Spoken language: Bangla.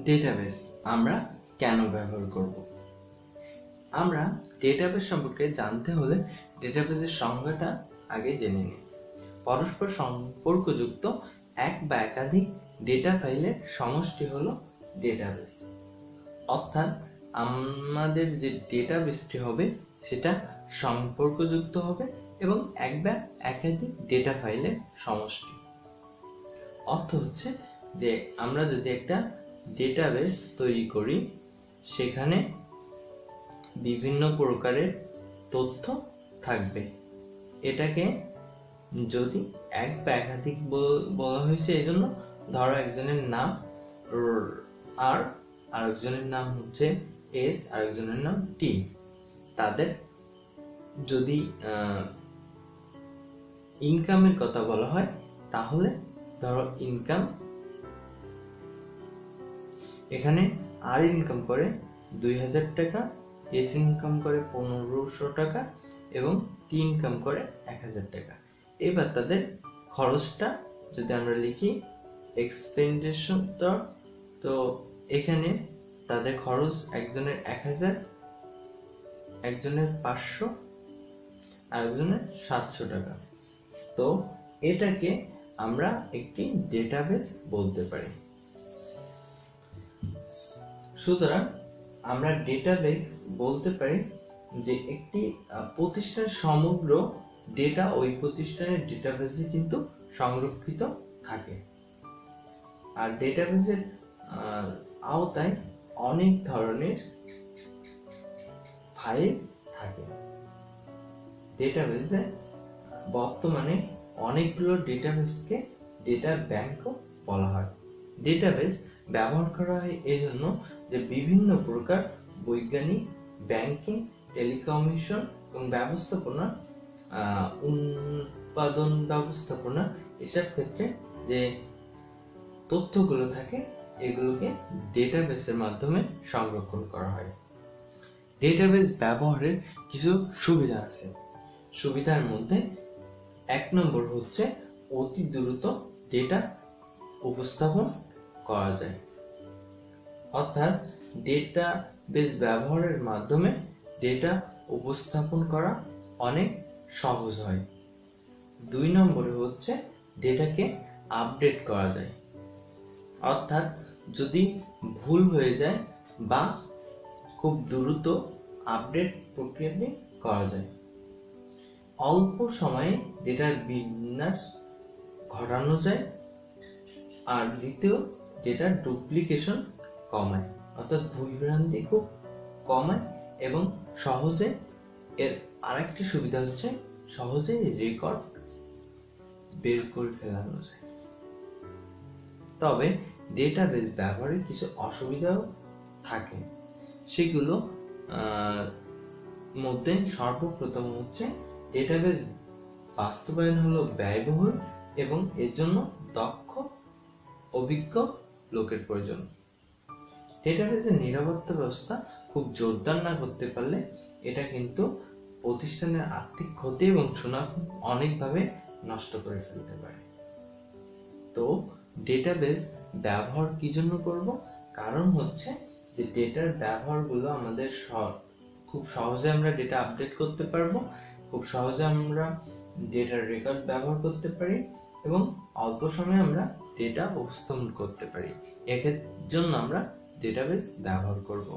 ডেটাবেস আমরা কেন ব্যবহার করব? আমরা ডেটাবেস সম্পর্কে জানতে হলে ডেটাবেসের সংজ্ঞাটা আগে জেনে নিই। পরস্পর সম্পর্কযুক্ত এক বা একাধিক ডেটা ফাইলের সমষ্টি হলো ডেটাবেস। অর্থাৎ আমাদের যে ডেটাবেসটি হবে সেটা সম্পর্কযুক্ত হবে এবং এক বা একাধিক ডেটা ফাইলের সমষ্টি। অর্থ হচ্ছে যে আমরা যদি একটা ডেটাবেস তৈরি করি, সেখানে বিভিন্ন প্রকারের তথ্য থাকবে। এটাকে যদি এক বা একাধিক বলা হয়েছে, এই জন্য ধরো একজনের নাম আর আরেকজনের নাম হচ্ছে এস, আরেকজনের নাম টি। তাদের যদি ইনকামের কথা বলা হয়, তাহলে ধরো ইনকাম, এখানে আর ইনকাম করে 2000 টাকা, এস ইনকাম করে 1500 টাকা এবং টি ইনকাম করে 1000 টাকা। এবার তাদের খরচটা যদি আমরা লিখি এক্সপেন্ডিচার, তো এখানে তাদের খরচ একজনের 1000, একজনের 500, আরেকজনের 700 টাকা। তো এটাকে আমরা একটি ডেটাবেস বলতে পারি। সুতরাং আমরা ডেটাবেস বলতে পারি যে একটি প্রতিষ্ঠানের সমগ্র ডেটা ওই প্রতিষ্ঠানের ডেটাবেসে কিন্তু সংরক্ষিত থাকে। আর ডেটাবেসের আওতায় অনেক ধরনের ফাইল থাকে। ডেটাবেসে বর্তমানে অনেকগুলো ডেটাবেসকে ডেটা ব্যাংকও বলা হয়। ডেটাবেস ব্যবহার করা হয় এজন্য যে বিভিন্ন প্রকার বৈজ্ঞানিক, ব্যাংকিং, টেলিকমিউনিকেশন এবং ব্যবস্থাপনা, উৎপাদন ব্যবস্থাপনা, এসব ক্ষেত্রে যে তথ্যগুলো থাকে এগুলোকে ডেটাবেসের মাধ্যমে সংরক্ষণ করা হয়। ডেটাবেস ব্যবহারের কিছু সুবিধা আছে। সুবিধার মধ্যে 1 নম্বর হচ্ছে অতি দ্রুত ডেটা উপস্থাপন করা যায়। অর্থাৎ ডেটাবেস ব্যবহারের মাধ্যমে ডেটা উপস্থাপন করা অনেক সহজ হয়। 2 নম্বরে হচ্ছে ডেটাকে আপডেট করা যায়। অর্থাৎ যদি ভুল হয়ে যায় বা খুব দ্রুত আপডেট প্রক্রিয়াটি করা যায়। অল্প সময়ে ডেটার বিন্যাস ঘটানো যায়। আর দ্বিতীয়, ডেটার ডুপ্লিকেশন কমায়, অর্থাৎ ভুলভ্রান্তি খুব কমায় এবং সহজে, এর আরেকটি সুবিধা হচ্ছে সহজে রেকর্ড বের করে ফেলানো যায়। তবে ডেটাবেস ব্যবহারের কিছু অসুবিধাও থাকে। সেগুলো মধ্যে সর্বপ্রথম হচ্ছে ডেটাবেস বাস্তবায়ন হলো ব্যয়বহুল এবং এর জন্য দক্ষ, অভিজ্ঞ লোকের প্রয়োজন। ডেটাবেসের নিরাপত্তা ব্যবস্থা খুব জোরদার না করতে পারলে এটা কিন্তু প্রতিষ্ঠানের আর্থিক ক্ষতি এবং সুনাম অনেকভাবে নষ্ট করে ফেলতে পারে। তো ডেটাবেস ব্যবহার কি জন্য করব? কারণ হচ্ছে যে ডেটার ব্যবহারগুলো আমাদের খুব সহজে আমরা ডেটা আপডেট করতে পারবো, খুব সহজে আমরা ডেটার রেকর্ড ব্যবহার করতে পারি এবং অল্প সময়ে আমরা ডেটা উপস্থাপন করতে পারি। এর জন্য আমরা ডেটাবেস ব্যবহার করব।